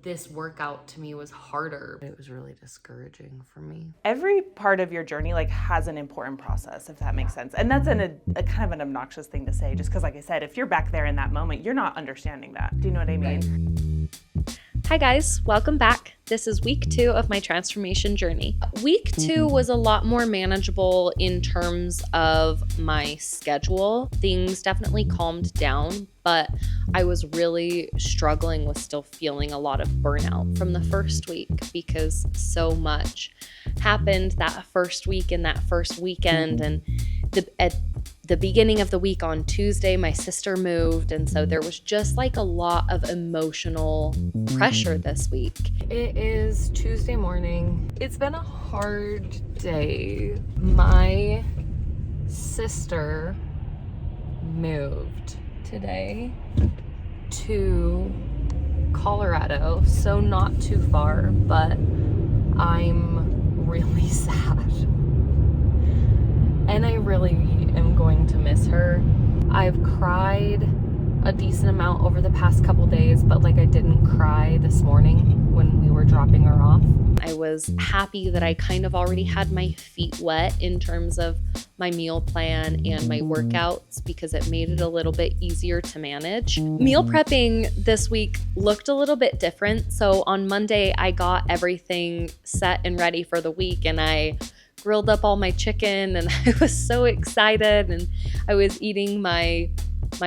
this workout to me was harder. It was really discouraging for me. Every part of your journey like has an important process, if that makes sense. And that's a kind of an obnoxious thing to say, just because like I said, if you're back there in that moment, you're not understanding that. Do you know what I mean? Hi guys, welcome back. This is week 2 of my transformation journey. Week 2 was a lot more manageable in terms of my schedule. Things definitely calmed down, but I was really struggling with still feeling a lot of burnout from the first week because so much happened that first week and that first weekend. And at the beginning of the week on Tuesday, my sister moved, and so there was just like a lot of emotional pressure this week. It is Tuesday morning. It's been a hard day. My sister moved today to Colorado, so not too far, but I'm really sad. And I really am going to miss her. I've cried a decent amount over the past couple days, but like I didn't cry this morning when we were dropping her off. I was happy that I kind of already had my feet wet in terms of my meal plan and my workouts because it made it a little bit easier to manage. Meal prepping this week looked a little bit different. So on Monday, I got everything set and ready for the week, and I grilled up all my chicken, and I was so excited, and I was eating my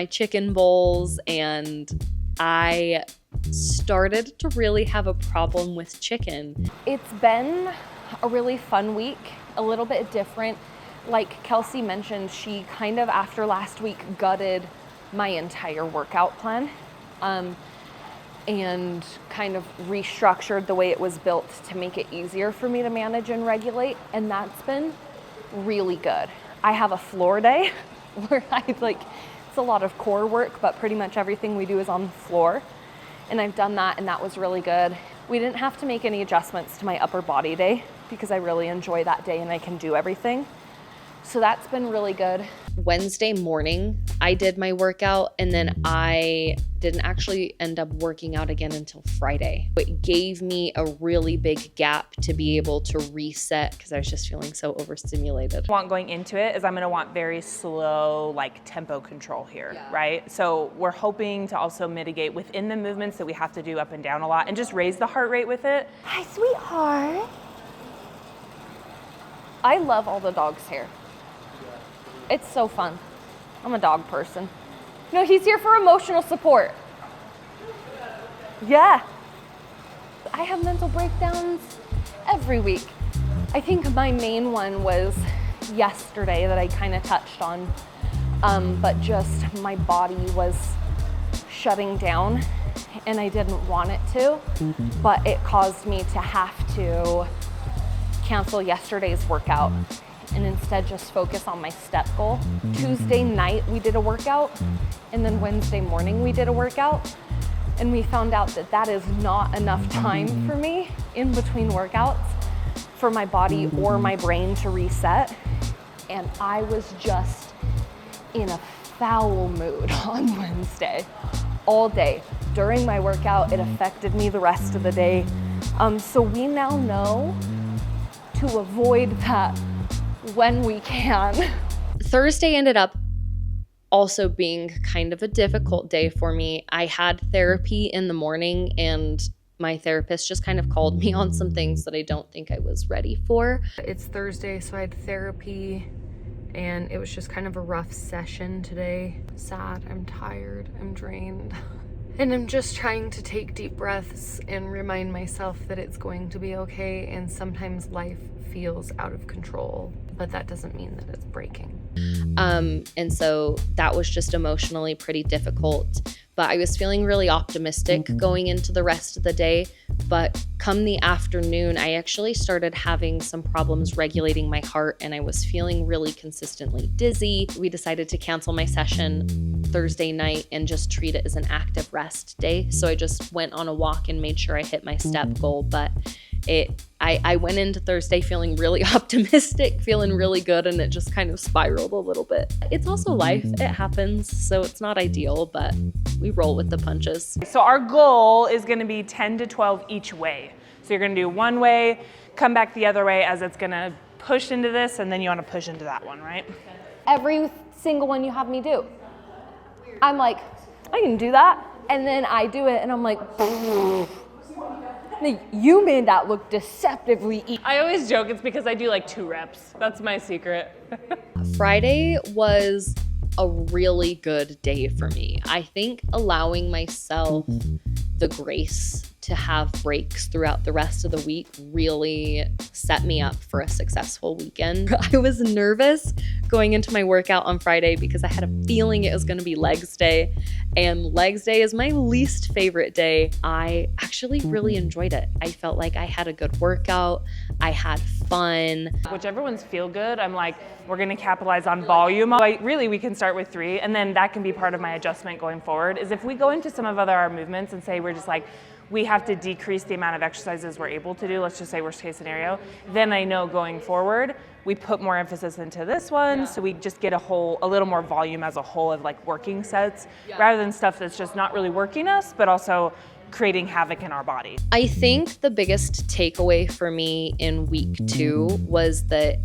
chicken bowls, and I started to really have a problem with chicken. It's been a really fun week, a little bit different. Like Kelsey mentioned, she kind of after last week gutted my entire workout plan and kind of restructured the way it was built to make it easier for me to manage and regulate, and that's been really good. I have a floor day where it's a lot of core work, but pretty much everything we do is on the floor, and I've done that, and that was really good. We didn't have to make any adjustments to my upper body day because I really enjoy that day and I can do everything. So that's been really good. Wednesday morning, I did my workout, and then I didn't actually end up working out again until Friday. It gave me a really big gap to be able to reset because I was just feeling so overstimulated. Going into it is I'm gonna want very slow, like tempo control here, right? So we're hoping to also mitigate within the movements that we have to do up and down a lot and just raise the heart rate with it. Hi, sweetheart. I love all the dogs here. It's so fun. I'm a dog person. No, he's here for emotional support. Yeah. I have mental breakdowns every week. I think my main one was yesterday that I kind of touched on, but just my body was shutting down and I didn't want it to, but it caused me to have to cancel yesterday's workout and instead just focus on my step goal. Tuesday night we did a workout, and then Wednesday morning we did a workout, and we found out that that is not enough time for me in between workouts for my body or my brain to reset. And I was just in a foul mood on Wednesday all day. During my workout, it affected me the rest of the day. So we now know to avoid that when we can. Thursday ended up also being kind of a difficult day for me. I had therapy in the morning, and my therapist just kind of called me on some things that I don't think I was ready for. It's Thursday, so I had therapy, and it was just kind of a rough session today. Sad, I'm tired, I'm drained. And I'm just trying to take deep breaths and remind myself that it's going to be okay, and sometimes life feels out of control, but that doesn't mean that it's breaking. And so that was just emotionally pretty difficult, but I was feeling really optimistic going into the rest of the day. But come the afternoon, I actually started having some problems regulating my heart, and I was feeling really consistently dizzy. We decided to cancel my session Thursday night and just treat it as an active rest day. So I just went on a walk and made sure I hit my step goal, but I went into Thursday feeling really optimistic, feeling really good, and it just kind of spiraled a little bit. It's also life, it happens, so it's not ideal, but we roll with the punches. So our goal is gonna be 10 to 12 each way. So you're gonna do one way, come back the other way as it's gonna push into this, and then you wanna push into that one, right? Every single one you have me do. I'm like, I can do that. And then I do it and I'm like, you made that look deceptively easy. I always joke it's because I do like 2 reps. That's my secret. Friday was a really good day for me. I think allowing myself the grace to have breaks throughout the rest of the week really set me up for a successful weekend. I was nervous going into my workout on Friday because I had a feeling it was going to be legs day, and legs day is my least favorite day. I actually really enjoyed it. I felt like I had a good workout. I had fun. Whichever ones feel good, I'm like, we're gonna capitalize on volume. Really, we can start with 3, and then that can be part of my adjustment going forward, is if we go into some of our movements and say we're just like, we have to decrease the amount of exercises we're able to do, let's just say worst case scenario, then I know going forward, we put more emphasis into this one, so we just get a little more volume as a whole of like working sets, rather than stuff that's just not really working us, but also creating havoc in our body. I think the biggest takeaway for me in week 2 was that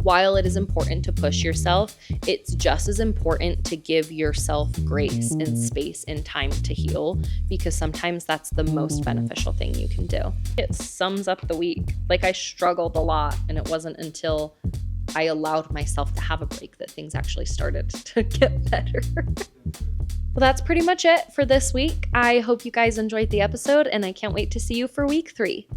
while it is important to push yourself, it's just as important to give yourself grace and space and time to heal, because sometimes that's the most beneficial thing you can do. It sums up the week. Like, I struggled a lot, and it wasn't until I allowed myself to have a break that things actually started to get better. Well, that's pretty much it for this week. I hope you guys enjoyed the episode, and I can't wait to see you for week 3.